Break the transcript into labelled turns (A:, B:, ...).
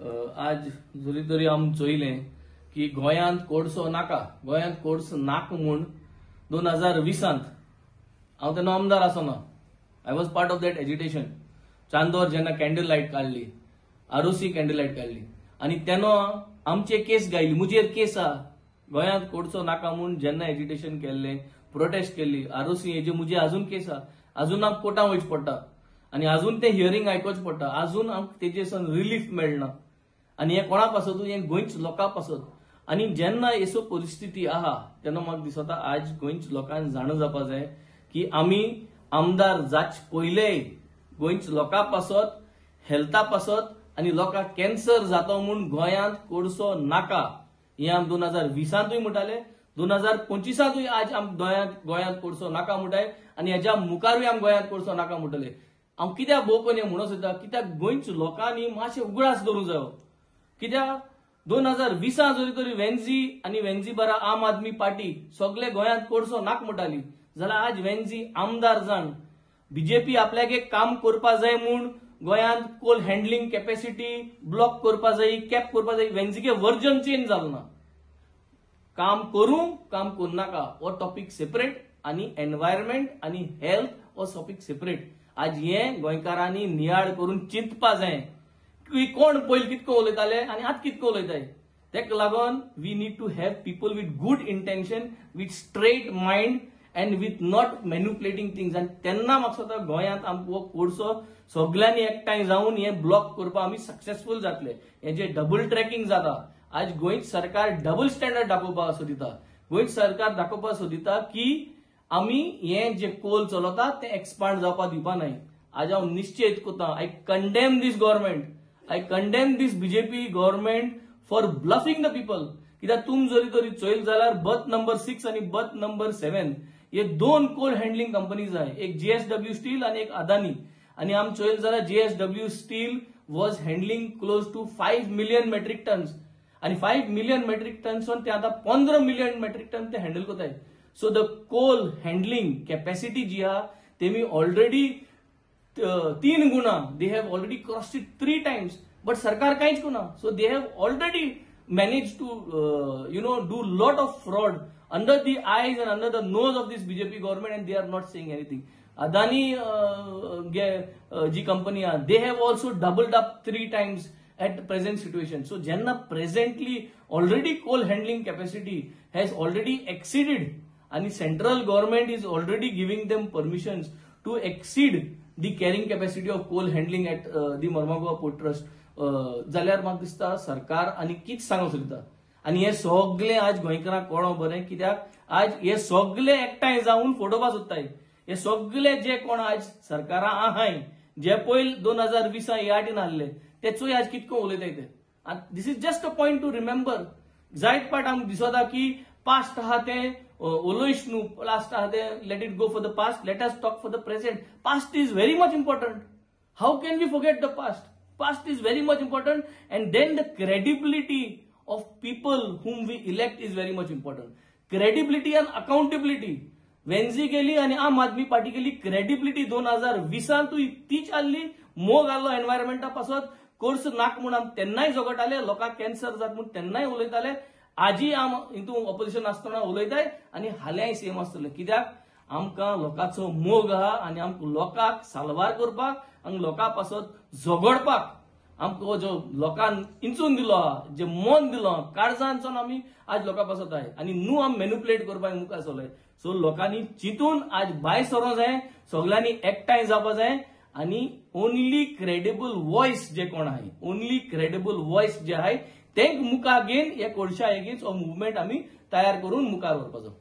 A: आज जरी तरी आम चोयलें की गोंयांत कोडसो नाका, गोंयांत कोड्स नाक म्हूण 2020 हांव तेन्ना आमदार आसना. I was part of that agitation. Chandor जेन्ना कॅन्डल लायट काडली, आरोसी कॅन्डल लायट काडली आनी तेन्ना आमचे केस गायली, मुजेर केस आहा. गोंयांत कोडसो नाका म्हूण जेन्ना एजिटेशन केल्लें, प्रोटेस्ट केल्ली, आरोसी हेजे मुजे अजून केस आहा. अजून आमकां कोर्टां वयचें पडटा आनी अजून ते हियरिंग आयकोवचें पडटा. अजून आमकां तेजेसन रिलीफ मेळना आनी हें कोणा पासत, हें गोंयच लोकां पासत. आनी जेन्ना एसो परिस्थिती आहा तेन्ना म्हाका दिसता आज गोंयच लोकांक जाण जावपा जाय की आमी आमदार जाचे पयलेय गोंयच लोकां पासत, हेल्था पासत आनी लोकांक कॅन्सर जाता म्हूण गोंयांत कोडसो नाका. हें आमी 2020 म्हणटाले, 2025 आज आम गोंयांत कोडसो नाका म्हणटाय आनी हेच्या मुखारूय आमी गोंयांत कोडसो नाका म्हणटले. हांव कित्याक भोवपण हें म्हणूं सोदता, कित्याक गोंयच लोकांनी मातशें उगडास करूंक जायो. कित्याक 2020 जरी तरी वेन्झी आनी वेन्झी बारा आम आदमी पार्टी सगळे गोंयांत कोडसो नाक म्हणटाली, जाल्यार आज वेन्झी आमदार जावन बीजेपी आपल्याक एक काम करपा जाय म्हूण गोंयांत कोल हँडलिंग कॅपॅसिटी ब्लॉक करपा जाय, कॅप करपा जाय. वेन्झीचे वर्जन चेंज जालें ना. काम करूं, काम करूं नाका हो टॉपिक सेपरेट आनी एनवायरमेंट आनी हेल्थ हो टॉपिक सेपरेट. आज हें गोंयकारांनी नियाळ करून चिंतपा जाय की कोण पयलीं कितको उलयताले आनी आतां कितको उलयताय. तेका लागून we need to have people with good intention, with straight mind and with not manipulating things. आनी तेन्ना म्हाका दिसता गोंयांत आमकां हो कोडसो सगळ्यांनी एकठांय जावन हें ब्लॉक करपाक आमी सक्सेसफूल जातले. हें जे डबल ट्रॅकिंग जाता, आज गोंयच सरकार डबल स्टँडर्ड दाखोवपाक सोदिता. गोंयच सरकार दाखोवपाक सोदिता की आमी हें जे कोल चलता तें एक्सपांड जावपाक दिवपा न्हय. आज हांव निश्चीत कोता, I condemn this government, I condemn this BJP government for bluffing the people. कित्याक तुम जरी तरी चोयल जाल्यार बर्थ नंबर 6 आनी बर्थ नंबर 7 हे दोन कोल हँडलिंग कंपनीज आहाय, एक JSW स्टील आनी एक अदानी. आनी आम चोयल जाल्यार JSW steel was handling close to 5 million metric tons आनी 5 मिलियन मेट्रीक टन्स ते आतां 15 मिलियन मेट्रीक टन ते हँडल करताय. So the coal handling capacity जी आहा तेमी ऑलरेडी 3 गुणा, they have already crossed it 3 times, but सरकार कांयच करना. So they have already managed to do lot of fraud under the eyes and under the nose of this BJP government, and they are not saying anything. Adani ji company they have also doubled up 3 times at the present situation. So jenna presently already coal handling capacity has already exceeded and central government is already giving them permissions to exceed the carrying capacity of coal handling at the Mormugao Port Trust. जाल्यार म्हाका दिसता सरकार आनी कितें सांगूंक सोदता. आनी हे सगळे आज गोंयकारांक कळो बरें, कित्याक आज हे सगळे एकठांय जावन फोडोवपाक सोदताय. हे सगळे जे कोण आज सरकारां आहाय, जे पयलीं 2020 ह्या वाटेन आहले तेचोय आज कितको उलयताय ते. This is just a point to remember. जायत पाट आमकां दिसता की पास्ट आहा तें उलोयच न्हू, पास्ट आहा तें let it go for the past, let us talk for the present. Past is very much important. How can we forget the past? Past is very much important, and then the credibility of people whom we elect is very much important. Credibility and accountability. वेन्झी गेली आणि आम आदमी party गेली. Credibility 2020 तू तीच आल्ली, मोग आलो एनवायरमेंटा पासत, course नाक म्हूण आम तेन्नाय झगडटाले, लोकांक कॅन्सर जात म्हूण तेन्नाय उलयताले. आजी आम हितून ऑपोजिशन आसतना उलयताय आनी हाल्याय सेम आसतले. कित्याक आमकां लोकांचो मोग आहा आनी आमकां लोकांक साल्वार करपाक आनी लोकां पासत झगडपाक आमकां जो लोकांक इंचून दिलो आहा, जे मन दिलो काळजांतसून आमी आज लोकां पासत आहाय आनी न्हू आमी मॅन्युप्युलेट करपाक मुखार सरले. सो लोकांनी चिंतून आज भायर सरों जाय, सगळ्यांनी एकठांय जावपा जाय आनी ओनली क्रेडिबल वॉयस जे कोण आहाय, ओनली क्रेडिबल वॉयस जे आहाय तेंक मुखार घेवन हे कोडशा एगेन्स्ट हो मुवमेंट आमी तयार करून मुखार व्हरपाचो.